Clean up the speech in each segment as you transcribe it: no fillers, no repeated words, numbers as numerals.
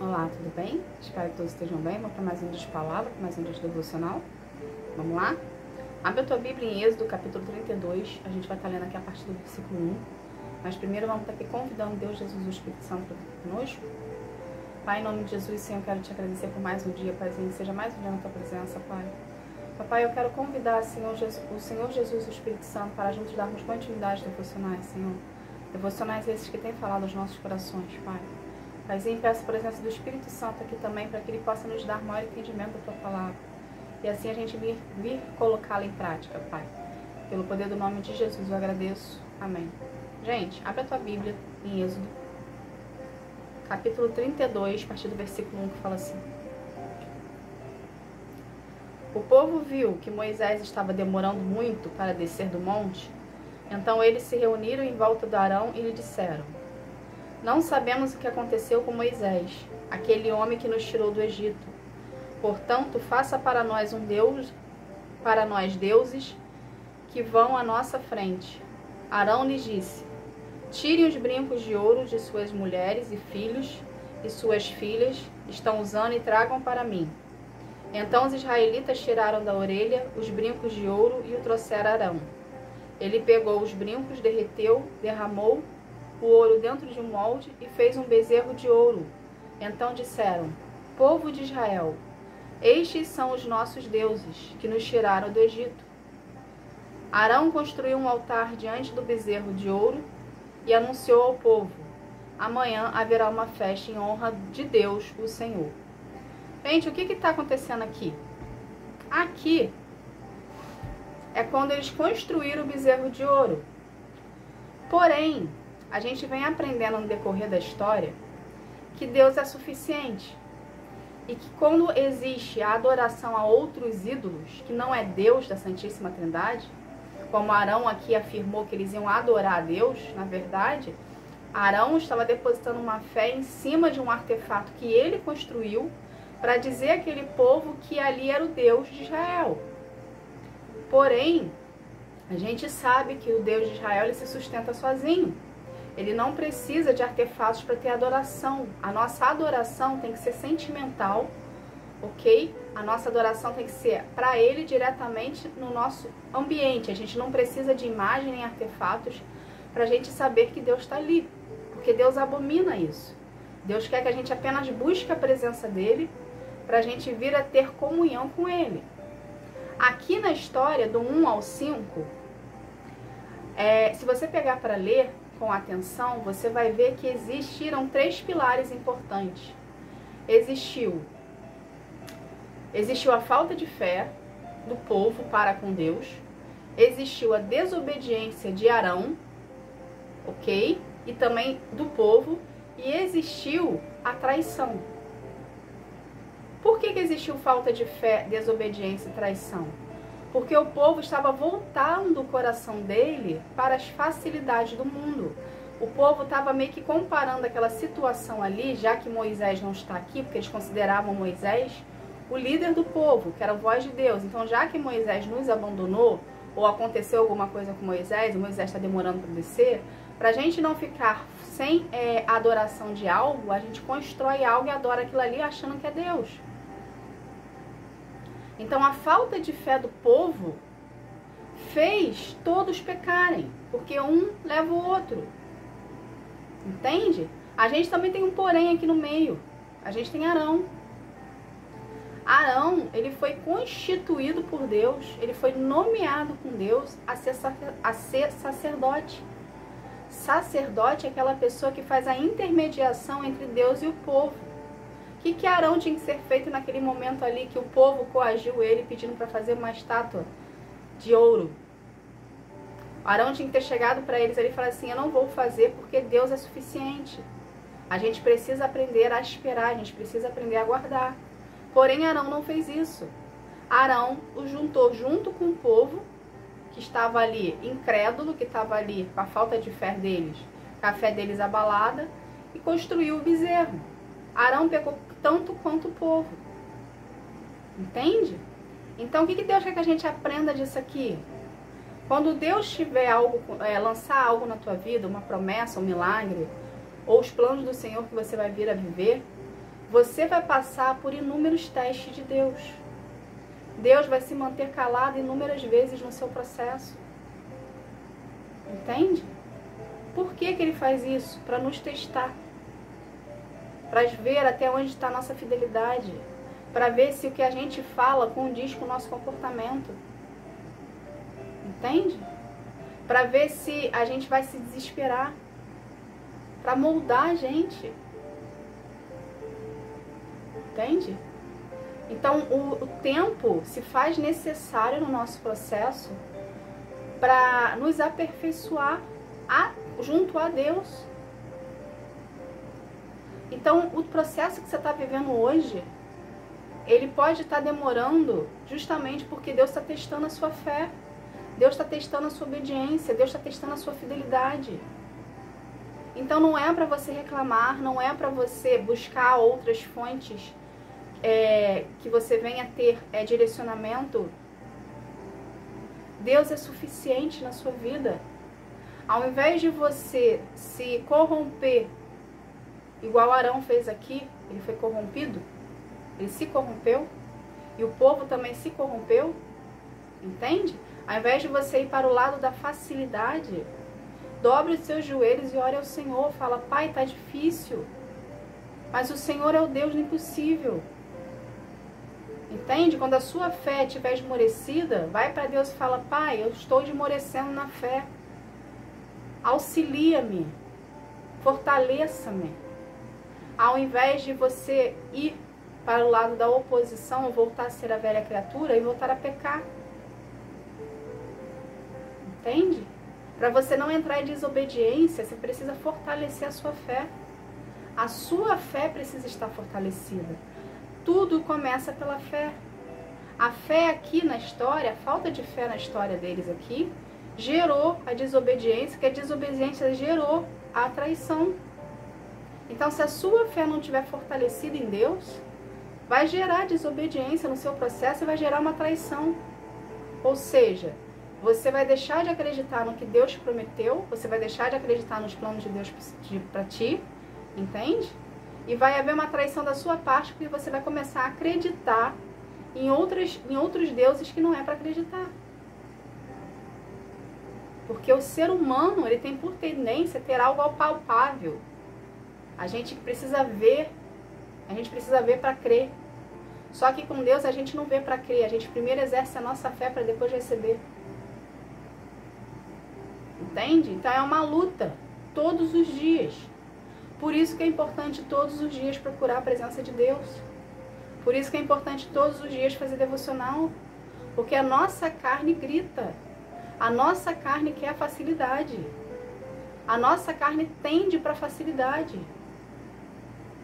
Olá, tudo bem? Espero que todos estejam bem. Vamos para mais um dia de palavra, para mais um dia de devocional. Vamos lá? Abre a tua Bíblia em Êxodo, capítulo 32. A gente vai estar lendo aqui a partir do versículo 1. Mas primeiro vamos estar aqui convidando Deus, Jesus e o Espírito Santo para estar conosco. Pai, em nome de Jesus, Senhor, eu quero te agradecer por mais um dia, Paizinho, que seja mais um dia na tua presença, Pai. Papai, eu quero convidar Senhor Jesus, o Senhor Jesus e o Espírito Santo para juntos darmos continuidade devocionais, Senhor. Devocionais esses que têm falado aos nossos corações, Pai. Paizinho, peço a presença do Espírito Santo aqui também, para que Ele possa nos dar maior entendimento da Tua Palavra. E assim a gente vir colocá-la em prática, Pai. Pelo poder do nome de Jesus eu agradeço. Amém. Gente, abre a tua Bíblia em Êxodo, capítulo 32, a partir do versículo 1, que fala assim. O povo viu que Moisés estava demorando muito para descer do monte, então eles se reuniram em volta de Arão e lhe disseram: Não sabemos o que aconteceu com Moisés, aquele homem que nos tirou do Egito. Portanto, faça para nós um Deus, para nós deuses, que vão à nossa frente. Arão lhes disse: Tirem os brincos de ouro de suas mulheres e filhos e suas filhas estão usando e tragam para mim. Então os israelitas tiraram da orelha os brincos de ouro e o trouxeram a Arão. Ele pegou os brincos, derreteu, derramou o ouro dentro de um molde e fez um bezerro de ouro. Então disseram: Povo de Israel, estes são os nossos deuses, que nos tiraram do Egito. Arão construiu um altar diante do bezerro de ouro e anunciou ao povo: Amanhã haverá uma festa em honra de Deus, o Senhor. Gente, o que está acontecendo aqui? Aqui é quando eles construíram o bezerro de ouro. Porém, a gente vem aprendendo no decorrer da história que Deus é suficiente. E que quando existe a adoração a outros ídolos, que não é Deus da Santíssima Trindade, como Arão aqui afirmou que eles iam adorar a Deus, na verdade, Arão estava depositando uma fé em cima de um artefato que ele construiu para dizer àquele povo que ali era o Deus de Israel. Porém, a gente sabe que o Deus de Israel ele se sustenta sozinho. Ele não precisa de artefatos para ter adoração. A nossa adoração tem que ser sentimental, ok? A nossa adoração tem que ser para Ele diretamente no nosso ambiente. A gente não precisa de imagem nem artefatos para a gente saber que Deus está ali. Porque Deus abomina isso. Deus quer que a gente apenas busque a presença dEle para a gente vir a ter comunhão com Ele. Aqui na história, do 1 ao 5, se você pegar para ler com atenção, você vai ver que existiram 3 pilares importantes. Existiu a falta de fé do povo para com Deus, existiu a desobediência de Arão, ok? E também do povo, e existiu a traição. Por que existiu falta de fé, desobediência e traição? Porque o povo estava voltando o coração dele para as facilidades do mundo. O povo estava meio que comparando aquela situação ali, já que Moisés não está aqui, porque eles consideravam Moisés o líder do povo, que era a voz de Deus. Então, já que Moisés nos abandonou, ou aconteceu alguma coisa com Moisés, e Moisés está demorando para descer, para a gente não ficar sem adoração de algo, a gente constrói algo e adora aquilo ali achando que é Deus. Então, a falta de fé do povo fez todos pecarem, porque um leva o outro. Entende? A gente também tem um porém aqui no meio. A gente tem Arão. Arão, ele foi constituído por Deus, ele foi nomeado com Deus a ser sacerdote. Sacerdote é aquela pessoa que faz a intermediação entre Deus e o povo. O que Arão tinha que ser feito naquele momento ali que o povo coagiu ele pedindo para fazer uma estátua de ouro? Arão tinha que ter chegado para eles ali e falar assim: eu não vou fazer porque Deus é suficiente. A gente precisa aprender a esperar, a gente precisa aprender a aguardar. Porém, Arão não fez isso. Arão o juntou junto com o povo que estava ali incrédulo, que estava ali com a falta de fé deles, com a fé deles abalada, e construiu o bezerro. Arão pecou tanto quanto o povo. Entende? Então, o que Deus quer que a gente aprenda disso aqui? Quando Deus tiver algo, lançar algo na tua vida, uma promessa, um milagre, ou os planos do Senhor que você vai vir a viver, Você vai passar por inúmeros testes de Deus. Deus vai se manter calado inúmeras vezes no seu processo. Entende? Por que Ele faz isso? Para nos testar. Para ver até onde está a nossa fidelidade. Para ver se o que a gente fala condiz com o nosso comportamento. Entende? Para ver se a gente vai se desesperar. Para moldar a gente. Entende? Então, o tempo se faz necessário no nosso processo para nos aperfeiçoar junto a Deus. Então, o processo que você está vivendo hoje, ele pode estar demorando justamente porque Deus está testando a sua fé. Deus está testando a sua obediência. Deus está testando a sua fidelidade. Então, não é para você reclamar, não é para você buscar outras fontes que você venha ter direcionamento. Deus é suficiente na sua vida. Ao invés de você se corromper, igual Arão fez aqui, ele foi corrompido, ele se corrompeu, e o povo também se corrompeu, entende? Ao invés de você ir para o lado da facilidade, dobre os seus joelhos e ore ao Senhor, fala: Pai, está difícil, mas o Senhor é o Deus do impossível. Entende? Quando a sua fé estiver esmorecida, vai para Deus e fala: Pai, eu estou esmorecendo na fé. Auxilia-me. Fortaleça-me. Ao invés de você ir para o lado da oposição, voltar a ser a velha criatura e voltar a pecar. Entende? Para você não entrar em desobediência, você precisa fortalecer a sua fé. A sua fé precisa estar fortalecida. Tudo começa pela fé. A fé aqui na história, a falta de fé na história deles aqui, gerou a desobediência, que a desobediência gerou a traição. Então, se a sua fé não estiver fortalecida em Deus, vai gerar desobediência no seu processo e vai gerar uma traição. Ou seja, você vai deixar de acreditar no que Deus prometeu, você vai deixar de acreditar nos planos de Deus para ti, entende? E vai haver uma traição da sua parte, porque você vai começar a acreditar em outros deuses que não é para acreditar. Porque o ser humano, ele tem por tendência ter algo palpável. A gente precisa ver para crer. Só que com Deus a gente não vê para crer, a gente primeiro exerce a nossa fé para depois receber. Entende? Então é uma luta, todos os dias. Por isso que é importante todos os dias procurar a presença de Deus. Por isso que é importante todos os dias fazer devocional. Porque a nossa carne grita. A nossa carne quer a facilidade. A nossa carne tende para a facilidade.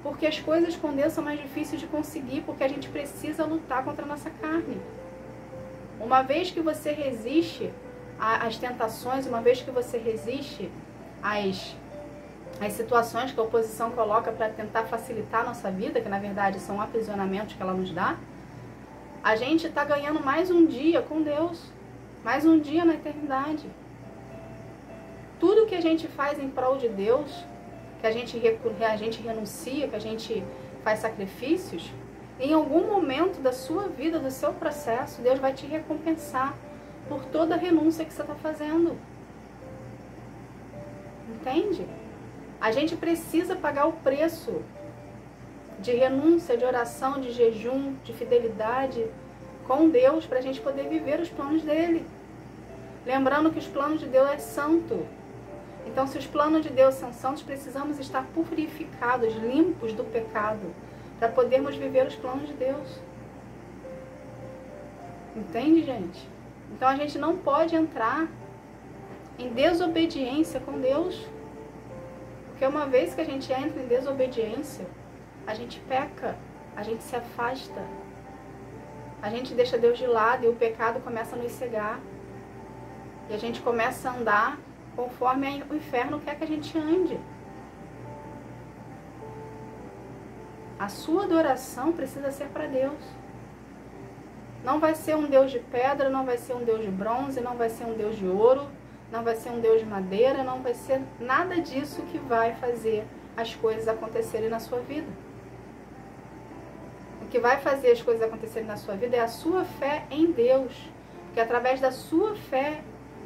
Porque as coisas com Deus são mais difíceis de conseguir, porque a gente precisa lutar contra a nossa carne. Uma vez que você resiste às tentações, uma vez que você resiste às situações que a oposição coloca para tentar facilitar a nossa vida, que na verdade são aprisionamentos que ela nos dá, a gente está ganhando mais um dia com Deus, mais um dia na eternidade. Tudo que a gente faz em prol de Deus, que a gente renuncia, que a gente faz sacrifícios, em algum momento da sua vida, do seu processo, Deus vai te recompensar por toda a renúncia que você está fazendo. Entende? A gente precisa pagar o preço de renúncia, de oração, de jejum, de fidelidade com Deus para a gente poder viver os planos dele. Lembrando que os planos de Deus é santo. Então, se os planos de Deus são santos, precisamos estar purificados, limpos do pecado, para podermos viver os planos de Deus. Entende, gente? Então, a gente não pode entrar em desobediência com Deus. Porque uma vez que a gente entra em desobediência, a gente peca, a gente se afasta. A gente deixa Deus de lado e o pecado começa a nos cegar. E a gente começa a andar conforme o inferno quer que a gente ande. A sua adoração precisa ser para Deus. Não vai ser um Deus de pedra, não vai ser um Deus de bronze, não vai ser um Deus de ouro, não vai ser um Deus de madeira, não vai ser nada disso que vai fazer as coisas acontecerem na sua vida. O que vai fazer as coisas acontecerem na sua vida é a sua fé em Deus. Porque através da sua fé,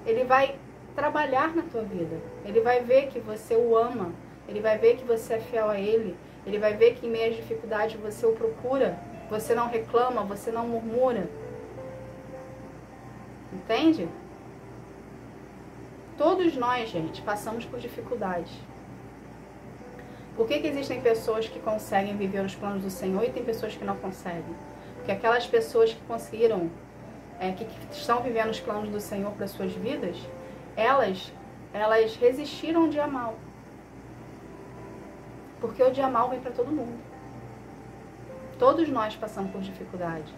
Ele vai trabalhar na tua vida. Ele vai ver que você o ama. Ele vai ver que você é fiel a Ele. Ele vai ver que em meio às dificuldades você o procura. Você não reclama, você não murmura. Entende? Todos nós, gente, passamos por dificuldades. Por que existem pessoas que conseguem viver os planos do Senhor e tem pessoas que não conseguem? Porque aquelas pessoas que conseguiram, que estão vivendo os planos do Senhor para as suas vidas, elas resistiram ao dia mal. Porque o dia mal vem para todo mundo. Todos nós passamos por dificuldade.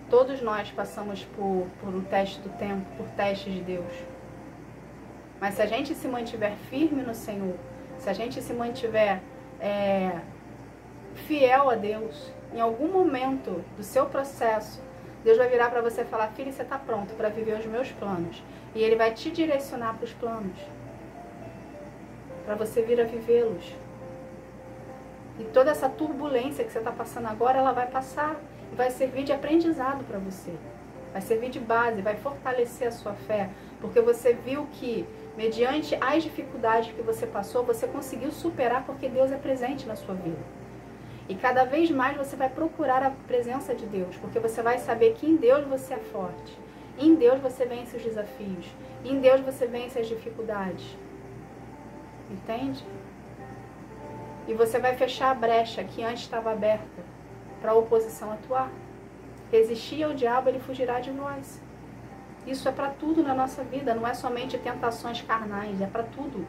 Todos nós passamos por um teste do tempo, por testes de Deus. Mas se a gente se mantiver firme no Senhor, se a gente se mantiver fiel a Deus, em algum momento do seu processo, Deus vai virar para você e falar: filho, você está pronto para viver os meus planos. E Ele vai te direcionar para os planos, para você vir a vivê-los. E toda essa turbulência que você está passando agora, ela vai passar e vai servir de aprendizado para você. Vai servir de base, vai fortalecer a sua fé, porque você viu que, mediante as dificuldades que você passou, você conseguiu superar porque Deus é presente na sua vida. E cada vez mais você vai procurar a presença de Deus, porque você vai saber que em Deus você é forte. Em Deus você vence os desafios. Em Deus você vence as dificuldades. Entende? E você vai fechar a brecha que antes estava aberta para a oposição atuar. Resistir ao diabo, ele fugirá de nós. Isso é para tudo na nossa vida, não é somente tentações carnais, é para tudo.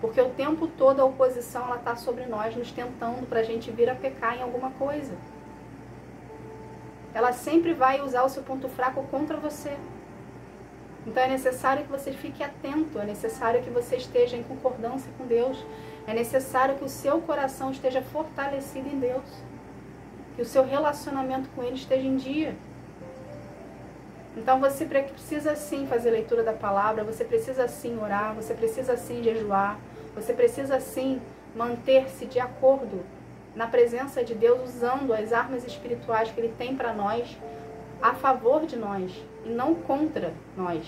Porque o tempo todo a oposição ela está sobre nós, nos tentando para a gente vir a pecar em alguma coisa. Ela sempre vai usar o seu ponto fraco contra você. Então é necessário que você fique atento, é necessário que você esteja em concordância com Deus. É necessário que o seu coração esteja fortalecido em Deus. Que o seu relacionamento com Ele esteja em dia. Então você precisa sim fazer leitura da palavra, você precisa sim orar, você precisa sim jejuar, você precisa sim manter-se de acordo na presença de Deus, usando as armas espirituais que Ele tem para nós, a favor de nós e não contra nós.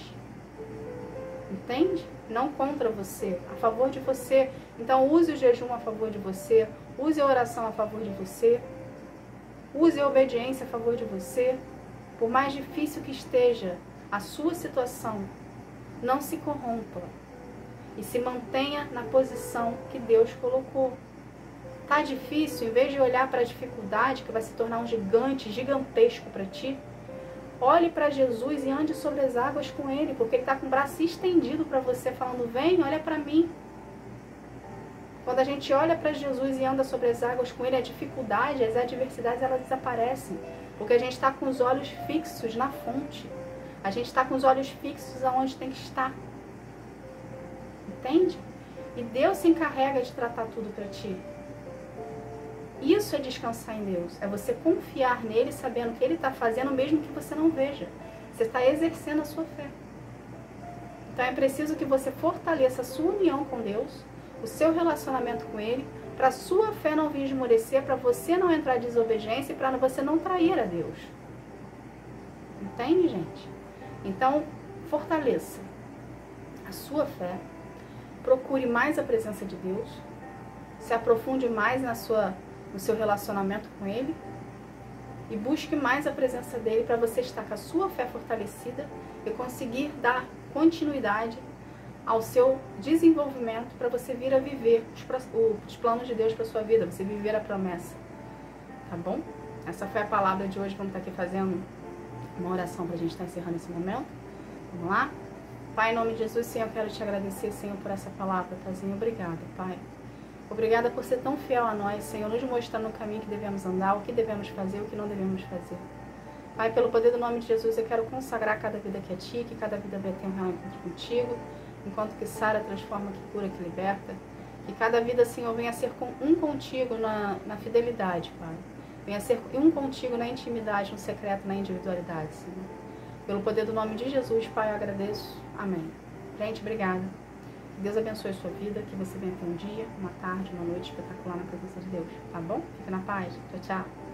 Entende? Não contra você, a favor de você. Então use o jejum a favor de você, use a oração a favor de você, use a obediência a favor de você. Por mais difícil que esteja a sua situação, não se corrompa e se mantenha na posição que Deus colocou. Tá difícil? Em vez de olhar para a dificuldade, que vai se tornar um gigante, gigantesco para ti, olhe para Jesus e ande sobre as águas com Ele, porque Ele está com o braço estendido para você, falando: vem, olha para mim. Quando a gente olha para Jesus e anda sobre as águas com Ele, a dificuldade, as adversidades, elas desaparecem. Porque a gente está com os olhos fixos na fonte. A gente está com os olhos fixos aonde tem que estar. Entende? E Deus se encarrega de tratar tudo para ti. Isso é descansar em Deus. É você confiar nele, sabendo que Ele está fazendo mesmo que você não veja. Você está exercendo a sua fé. Então é preciso que você fortaleça a sua união com Deus, o seu relacionamento com Ele, para a sua fé não vir esmorecer, para você não entrar em desobediência e para você não trair a Deus. Entende, gente? Então, fortaleça a sua fé, procure mais a presença de Deus, se aprofunde mais no seu relacionamento com Ele e busque mais a presença dEle para você estar com a sua fé fortalecida e conseguir dar continuidade ao seu desenvolvimento para você vir a viver os planos de Deus para sua vida, você viver a promessa. Tá bom? Essa foi a palavra de hoje. Vamos estar aqui fazendo uma oração para a gente estar encerrando esse momento. Vamos lá? Pai, em nome de Jesus, Senhor, eu quero te agradecer, Senhor, por essa palavra, Paizinho. Obrigada, Pai. Obrigada por ser tão fiel a nós, Senhor, nos mostrando o caminho que devemos andar, o que devemos fazer, o que não devemos fazer. Pai, pelo poder do nome de Jesus, eu quero consagrar cada vida aqui a Ti, que cada vida vai ter um real encontro contigo, enquanto que sara, transforma, que cura, que liberta. Que cada vida, Senhor, venha a ser um contigo na fidelidade, Pai. Venha a ser um contigo na intimidade, no secreto, na individualidade, Senhor. Pelo poder do nome de Jesus, Pai, eu agradeço. Amém. Gente, obrigada. Que Deus abençoe a sua vida, que você venha ter um dia, uma tarde, uma noite espetacular na presença de Deus, tá bom? Fica na paz. Tchau, tchau.